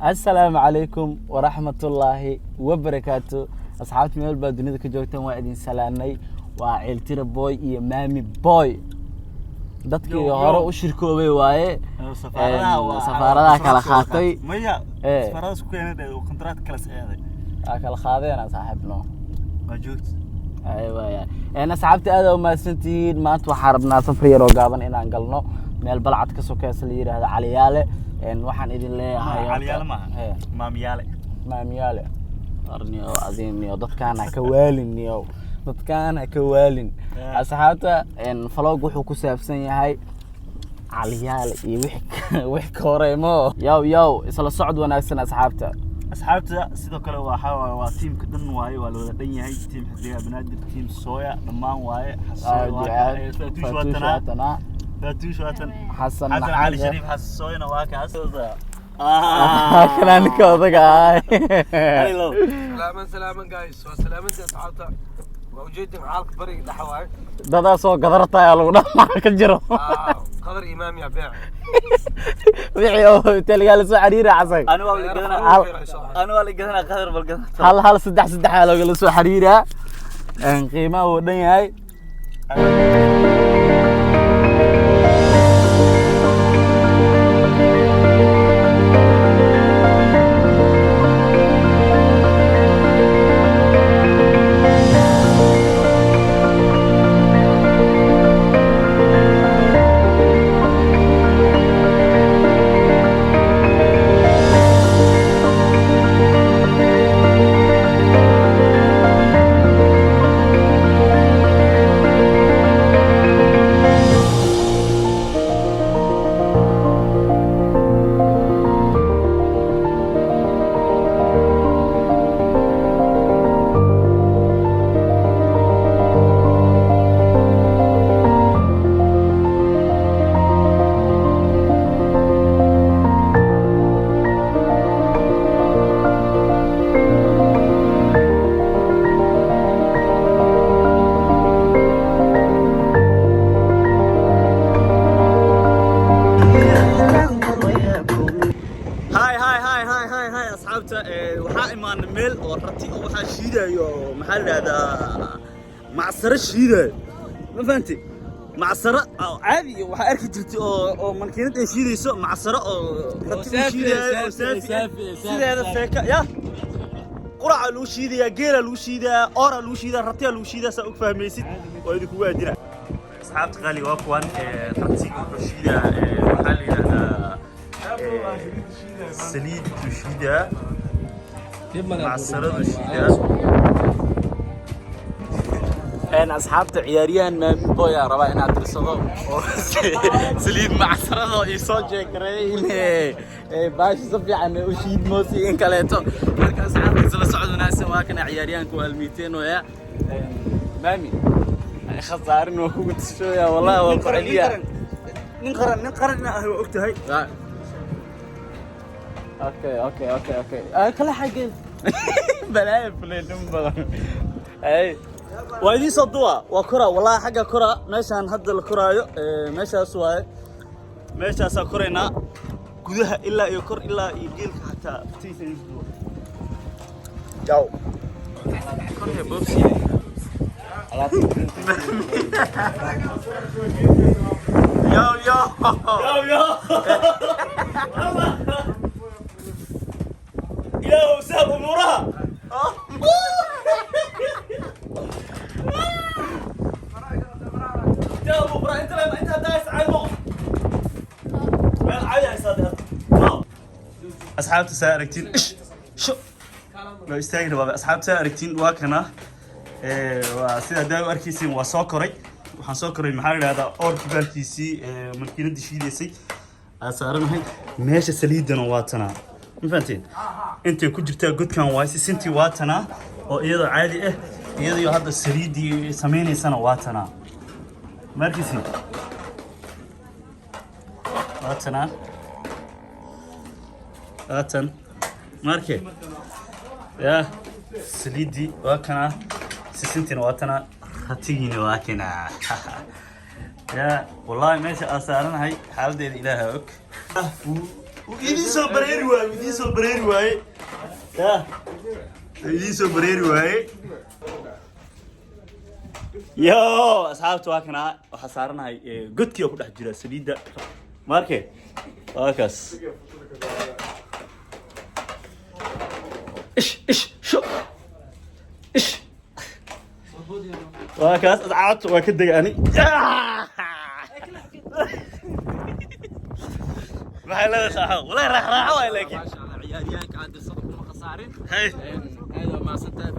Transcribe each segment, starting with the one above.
السلام عليكم ورحمة الله وبركاته. أصحابتي ميل بادونيدا كجوجتان waa idin salaanay waa ciiltira boy iyo mami boy dadkii hore u shirkoobay waaye safaaradaha kala qaatay maya safaaradaha isku keenay oo kontract kala saxeeday kala qaadeen saaxiibno ma joogto aywa asxaabta aad u maasantiin maanta waxaan rabnaa safar yar oo gaaban inaan galno meel balcad ka sokaysa la yiraahdo Caliyaale waxaan idin leeyahay Caliyaale ma maamiyaale arniyo adiniyo dadkaana ka waaliniyo dadkaana ka waalin asxaabta vlog wuxuu ku saabsan yahay Caliyaale iyo wix ka horeemo yow isla socod wanaagsan asxaabta sidoo kale waa teamka dhan waaye waa loo dhan yahay team xiddiga banaadir team sooya dhamaan waaye xasan حسن علي شريف حسن سوينا واكاس كلام كودك سلاما جايز وسلاما انت تعالى موجودين عالق بريق دحواي دادا سو قدرتا يا لو ما كجرو قدر امام يا بيع بيعي او تلقى له سو حريره عساك انا والله قدنا قدر بالقدر هل صدح لو له سو حريره قيمه ودن yahay waxaa imaan meel oo rati oo waxa shiidayo maxaa la yiraahdaa macsaro shiiday ma fahanti macsaro caadi waxa arki jirtay oo mankiinad ay shiidayso macsaro oo rati shiidayo sideeda feeka ya quraca lagu shiidaya geela lagu shiidaya ora lagu shiidaya ratiga lagu shiidaya saa u fahmaysid oo idinku waadina asxaabta qali waa kuwan ratiga lagu shiidaya maxaa la yiraahdaa سليد وشيدا مع السرد وشيدا أنا أصحابت عياريان ما بويا ربع أنا أدرسه سليد مع السرد يصوج كريم باش صفي عن وشيد موسي إن كليته لكن أصحابت زل سعود ناس واكن عياريان كوال 200 ويا مامي خسارن وكنت شوية والله والقعلية نقرن هو وقتها اوكي كل حاجه بلاي فلين بدن اي وادي صدوا وكره والله حاجه كره ماشان هدا الكرايو ماشاas waay meeshaas korayna gudaha ilaa iyo kor ilaa iyo geelka hataa tiisa isku ciao korne boxi yo يا وسام امورها يا ابو برا انت لما انت دايس عينه وين عيا يصادها اصحاب تساركتين شو لو استاغنا بابا اصحاب تساركتين واكنا وسيده داو اركيسين وا سو كوري waxaan soo koray maxaa la yiraahdaa orki balkiisi markiinada shiideysay asaaranahay meesha saliidana waa tanaa ma fahanteen inta ku jirta godkan waa sinti waa tanaa oo iyadoo caadi ah iyadoo hadda saliidii sameeynaysan waa tanaa markiisi waa tanaa atan markee ya saliidii waa kana sintina waa tanaa هتيجيني واكنا يا والله ماشي أسألنا هاي حالة إلهك وإيدي سو بريري واي وإيدي سو بريري واي يا إيدي سو بريري واي يو أصحابتي واكنا وحصارنا هاي قد كيو كده حجرة سديدة ماركي واكس إيش شو إيش واكس أصحابتي واكد يعني ما لا صاحب ولا راح ولا لكن ما شاء الله عياليانك عاد الصدق ما خسارين هاي هذا ما سنتها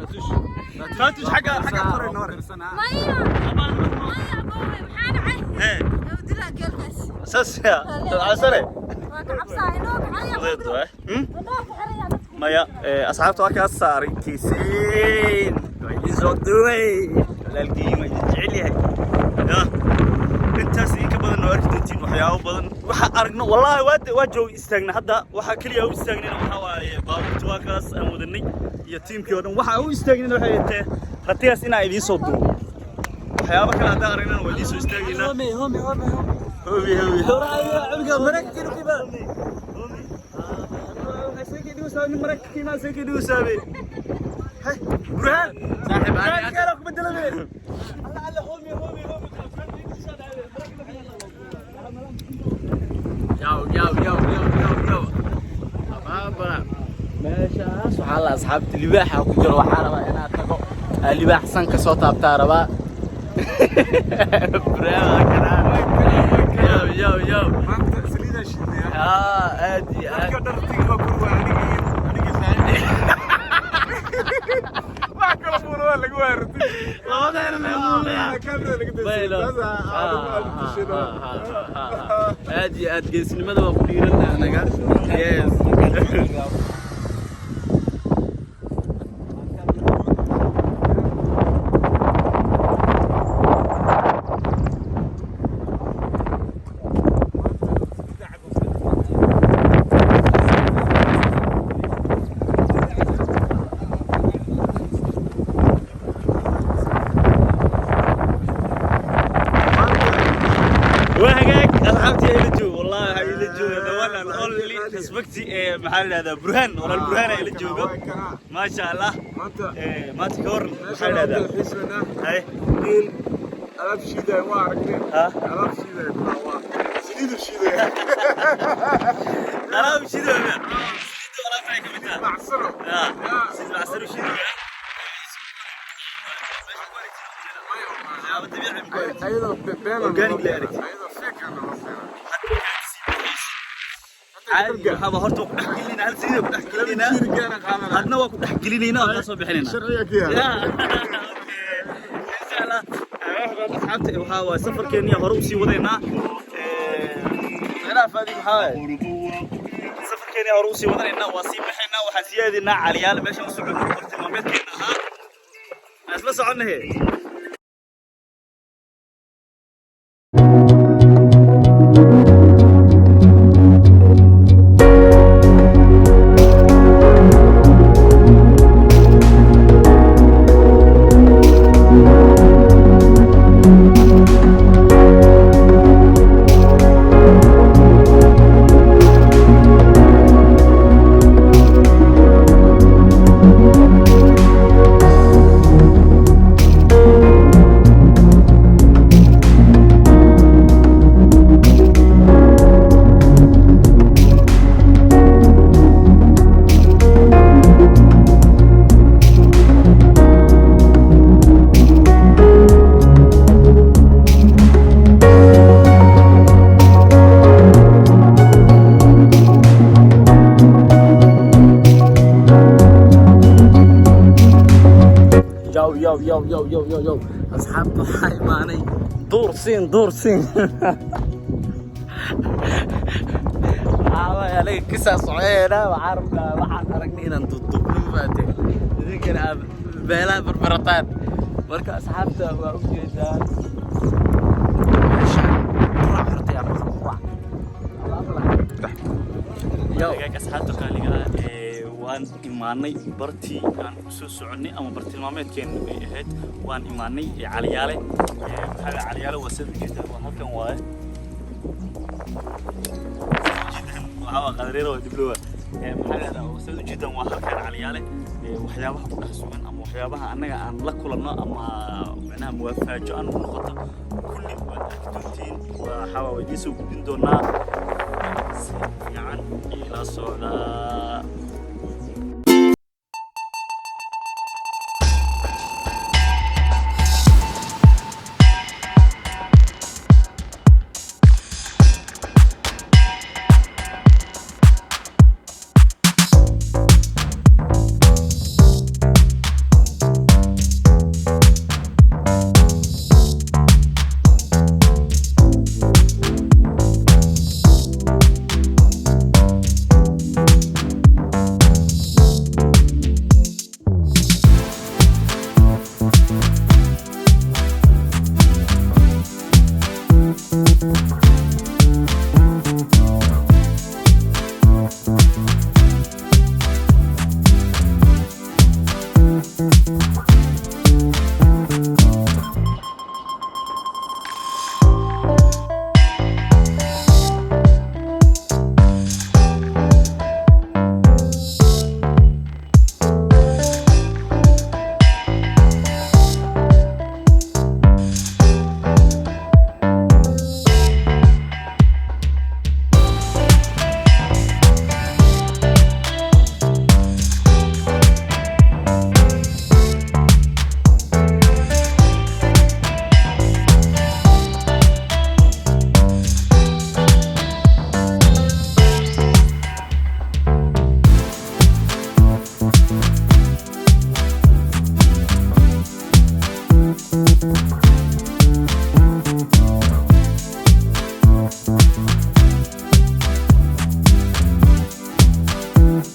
فاتوش حاجة قرر النور مايا مايا بوي محانا عين ايه لو دلا قلقس اساس يا عسري واقع بصاينوك عيا ضد ودوك عريا مايا اصحابته واكا صار كيسين ويزو دوي لا القيمة جعليها يا intaas in ka badan oo arki doontiin waxyaabo badan waxa aragno wallahi waa joog istaagna hadda waxa kaliya u istaagnayna waxa waaye baabuurta waa kaas aan wadanay iyo tiimkii oo dhan waxa u istaagnayna waxay tahay ratiyaas inaa idiin soo duubo waxyaabo kale hadda aragnana waa idiin soo istaagayna homi abga maragtiru kiba homi sayki dhigo saami maragti ma sayki dhigo saami hay burhan saaxib aan kala ku bedelabe alla homi يو بابا ماشي سبحان الله اصحابتي اللباحه كجر waxaa rabaa inaad tago libaax san ka soo taabtaa rabaa brava kana yo maanta saliida shiidaya aadi ka dhartiga ku waanigi saani ma kala fuuro lagu waartay labadana meemuumaya kamera lagu dhisay aad geesnimada waa ku dhiiranaa anaga yes اسمكتي محل هذا برهان ولا البرهان اللي جوجو ما شاء الله ما تكور محل هذا هاي نيل ألف شيء واركين ألف شيء سيد الشيء ألف شيء ولا فايك متى معصرة سيد معصرة شيء أيضا أورجانيك لا أيضا عادي هذا هرتو كدحكي لنا هل سيده كدحكي لنا هادنا waa ku dhaxgelinayna oo soo bixinayna sharciga kiya insha Allah asxaabta waxa waa safarkeena hore u sii wadeynaa meelaha faadi waxa safarkeena hore u sii wadeynaa waa sii bixinaa waxa siyaadina caliyaal meesha u socodno bartilmaameedkeena ahaa asla soconahay يو أصحاب ضحاي ماني دور سين يا لي قصص عينا وعارفنا waxaan aragnay inaan dudubno faatay idinka beela barbartaan marka asxaabta waa u jeedaan يا asxaabta qaaliga waan imaanay bartii aan ku soo soconay ama bartilmaameedkeena ay ahayd waan imaanay caliyaale caliyaale waa sida jeedaan waa halkan waaye waxaa qadareero diblowa maxaa la dhahaa soo jeedan waa halkan caliyaale waxyaabaha ku dhex sugan ama waxyaabaha annaga aan la kulanno ama macnaha muwafaajo aan u noqoto kulli waad arki doontiin waxaa waa idiin soo gudbin doonaa si fiican ila socdaa.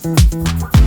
Thank you.